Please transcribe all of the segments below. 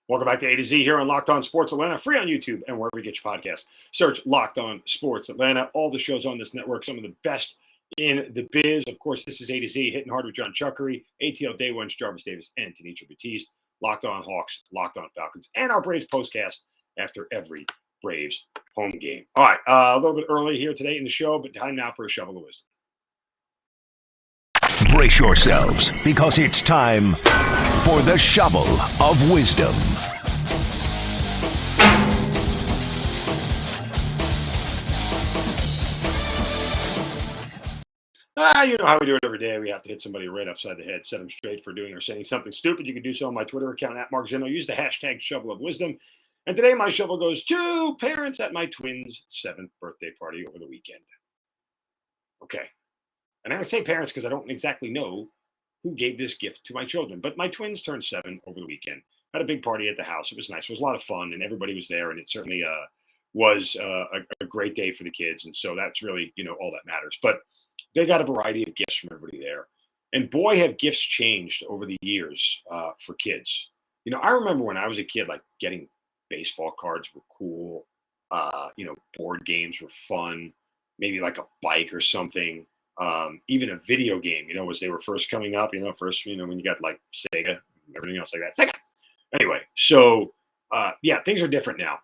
Welcome back to A to Z here on Locked On Sports Atlanta, free on YouTube and wherever you get your podcasts. Search Locked On Sports Atlanta. All the shows on this network, some of the best in the biz. Of course, this is A to Z, hitting hard with John Chuckery, ATL Day One's Jarvis Davis, and Tanisha Batiste. Locked On Hawks, Locked On Falcons, and our Braves postcast after every Braves home game. All right, a little bit early here today in the show, but time now for a shovel of wisdom. Brace yourselves, because it's time for the Shovel of Wisdom. You know how we do it every day. We have to hit somebody right upside the head, set them straight for doing or saying something stupid. You can do so on my Twitter account at Mark Zinno. Use the hashtag Shovel of Wisdom. And today my shovel goes to parents at my twins' 7th birthday party over the weekend. Okay. And I say parents because I don't exactly know who gave this gift to my children. But my twins turned 7 over the weekend. Had a big party at the house. It was nice. It was a lot of fun, and everybody was there. And it certainly was a great day for the kids. And so that's really, all that matters. But they got a variety of gifts from everybody there. And boy, have gifts changed over the years for kids. I remember when I was a kid, like getting baseball cards were cool. Board games were fun. Maybe like a bike or something. Even a video game, as they were first coming up, when you got like Sega and everything else like that. Sega. Anyway, so things are different now.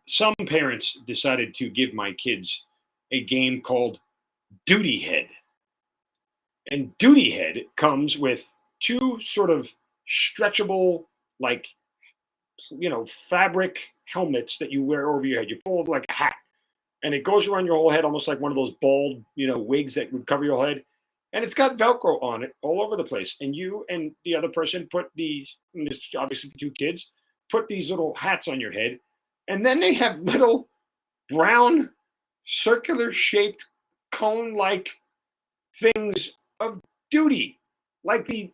Some parents decided to give my kids a game called Duty Head. And Duty Head comes with two sort of stretchable, fabric helmets that you wear over your head. You pull like a hat. And it goes around your whole head, almost like one of those bald, wigs that would cover your head. And it's got Velcro on it all over the place. And you and the other person put these, obviously the two kids, put these little hats on your head. And then they have little brown, circular-shaped, cone-like things of duty, like the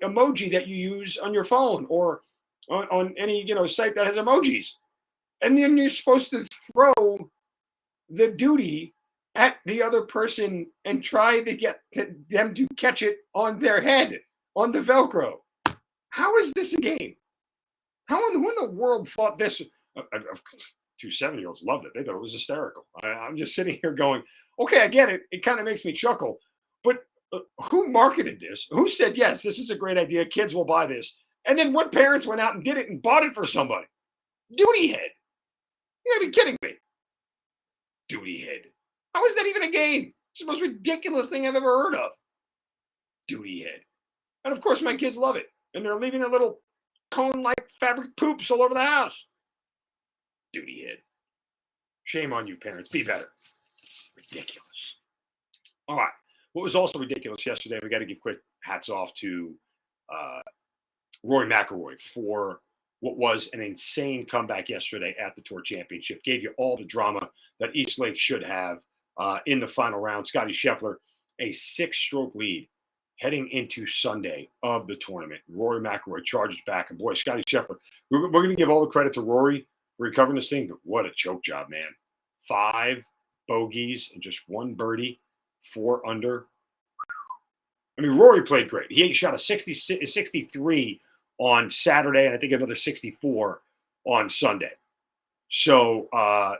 emoji that you use on your phone or on any, site that has emojis. And then you're supposed to throw the duty at the other person and try to get them to catch it on their head, on the Velcro. How is this a game? Who in the world thought this? 2 7-year-olds loved it. They thought it was hysterical. I'm just sitting here going, okay, I get it. It kind of makes me chuckle. But who marketed this? Who said, yes, this is a great idea. Kids will buy this. And then what parents went out and did it and bought it for somebody? Duty Head. You gotta be kidding me. Duty Head. How is that even a game? It's the most ridiculous thing I've ever heard of. Duty Head. And of course, my kids love it. And they're leaving their little cone-like fabric poops all over the house. Duty Head. Shame on you, parents. Be better. Ridiculous. All right. What was also ridiculous yesterday, we got to give quick hats off to Rory McIlroy for what was an insane comeback yesterday at the Tour Championship. Gave you all the drama that East Lake should have in the final round. Scotty Scheffler, a 6-stroke lead heading into Sunday of the tournament. Rory McIlroy charges back. And boy, Scotty Scheffler, we're going to give all the credit to Rory for recovering this thing, but what a choke job, man. 5 bogeys and just 1 birdie, 4 under. I mean, Rory played great. He shot a 63 on Saturday, and I think another 64 on Sunday. So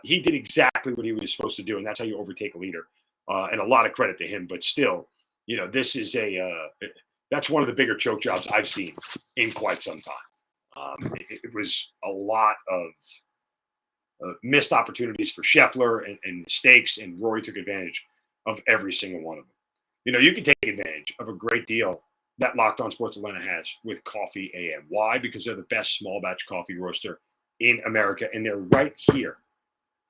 he did exactly what he was supposed to do, and that's how you overtake a leader. And a lot of credit to him. But still, this is that's one of the bigger choke jobs I've seen in quite some time. It was a lot of missed opportunities for Scheffler and mistakes, and Rory took advantage of every single one of them. You can take advantage of a great deal that Locked On Sports Atlanta has with Coffee AM. Why? Because they're the best small batch coffee roaster in America, and they're right here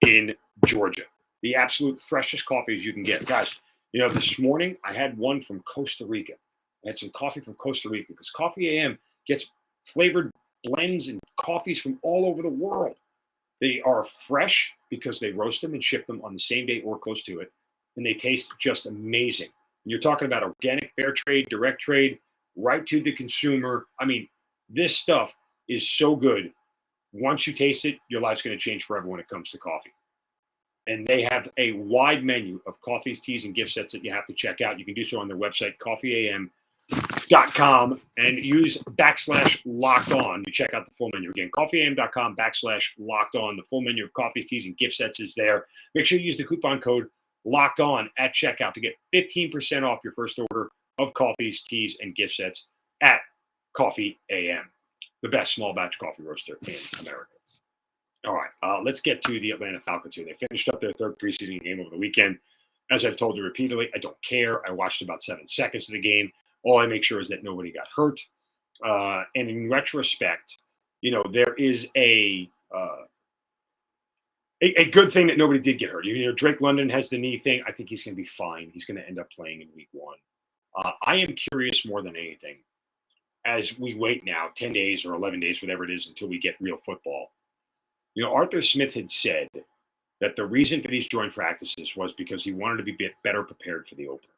in Georgia. The absolute freshest coffees you can get. Guys, this morning I had one from Costa Rica. I had some coffee from Costa Rica because Coffee AM gets flavored blends and coffees from all over the world. They are fresh because they roast them and ship them on the same day or close to it, and they taste just amazing. You're talking about organic, fair trade, direct trade, right to the consumer. I mean, this stuff is so good. Once you taste it, your life's going to change forever when it comes to coffee. And they have a wide menu of coffees, teas, and gift sets that you have to check out. You can do so on their website, coffeeam.com. and use /locked on. You check out the full menu. Again, coffeeam.com /locked on. The full menu of coffees, teas, and gift sets is there. Make sure you use the coupon code locked on at checkout to get 15% off your first order of coffees, teas, and gift sets at Coffee AM, the best small batch coffee roaster in America. All right, let's get to the Atlanta Falcons here. They finished up their third preseason game over the weekend. As I've told you repeatedly, I don't care. I watched about 7 seconds of the game. All I make sure is that nobody got hurt. And in retrospect, there is a good thing that nobody did get hurt. Drake London has the knee thing. I think he's going to be fine. He's going to end up playing in week 1. I am curious more than anything as we wait now 10 days or 11 days, whatever it is, until we get real football. Arthur Smith had said that the reason for these joint practices was because he wanted to be better prepared for the opener.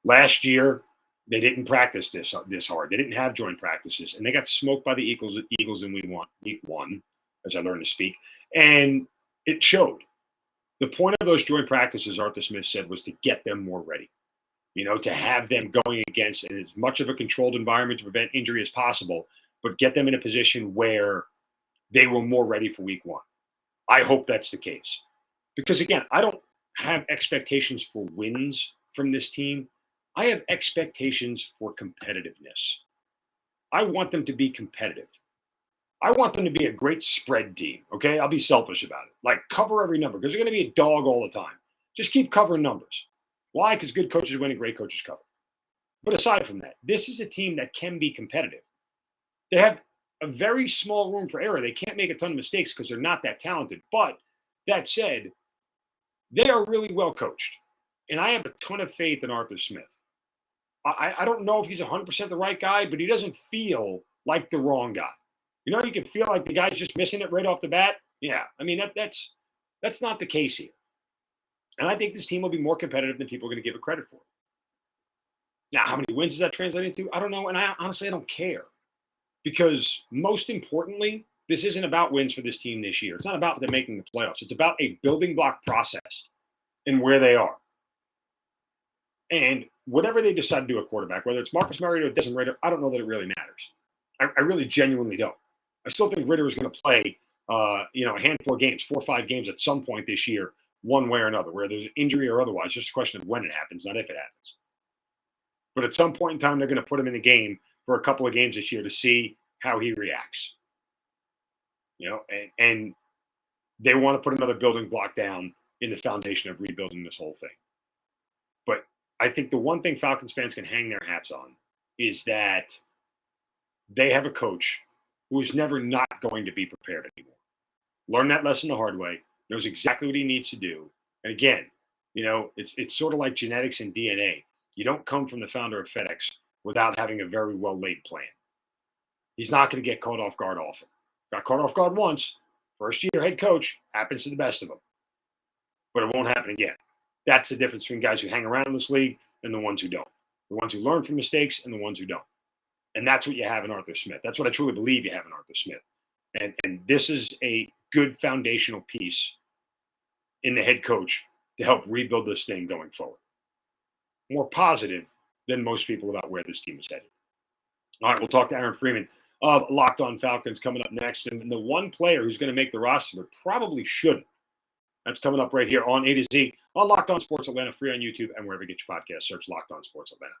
Last year, they didn't practice this hard. They didn't have joint practices, and they got smoked by the Eagles in week 1, as I learned to speak, and it showed. The point of those joint practices, Arthur Smith said, was to get them more ready. To have them going against as much of a controlled environment to prevent injury as possible, but get them in a position where they were more ready for week 1. I hope that's the case. Because, again, I don't have expectations for wins from this team. I have expectations for competitiveness. I want them to be competitive. I want them to be a great spread team, okay? I'll be selfish about it. Like, cover every number because they're going to be a dog all the time. Just keep covering numbers. Why? Because good coaches win and great coaches cover. But aside from that, this is a team that can be competitive. They have a very small room for error. They can't make a ton of mistakes because they're not that talented. But that said, they are really well coached. And I have a ton of faith in Arthur Smith. I don't know if he's 100% the right guy, but he doesn't feel like the wrong guy. You can feel like the guy's just missing it right off the bat. Yeah, I mean, that's not the case here. And I think this team will be more competitive than people are going to give it credit for. Now, how many wins does that translate into? I don't know, and I honestly don't care. Because most importantly, this isn't about wins for this team this year. It's not about them making the playoffs. It's about a building block process and where they are. And whatever they decide to do at quarterback, whether it's Marcus Mariota or Desmond Ridder, I don't know that it really matters. I really genuinely don't. I still think Ridder is going to play, a handful of games, 4 or 5 games at some point this year, one way or another, where there's an injury or otherwise. Just a question of when it happens, not if it happens. But at some point in time, they're going to put him in the game for a couple of games this year to see how he reacts. And they want to put another building block down in the foundation of rebuilding this whole thing. But I think the one thing Falcons fans can hang their hats on is that they have a coach who is never not going to be prepared anymore. Learned that lesson the hard way, knows exactly what he needs to do. And again, it's sort of like genetics and DNA. You don't come from the founder of FedEx without having a very well-laid plan. He's not going to get caught off guard often. Got caught off guard once. First-year head coach, happens to the best of them. But it won't happen again. That's the difference between guys who hang around in this league and the ones who don't. The ones who learn from mistakes and the ones who don't. And that's what you have in Arthur Smith. That's what I truly believe you have in Arthur Smith. And this is a good foundational piece in the head coach to help rebuild this thing going forward. More positive than most people about where this team is headed. All right, we'll talk to Aaron Freeman of Locked On Falcons coming up next. And the one player who's going to make the roster but probably shouldn't. That's coming up right here on A to Z on Locked On Sports Atlanta, free on YouTube and wherever you get your podcast. Search Locked On Sports Atlanta.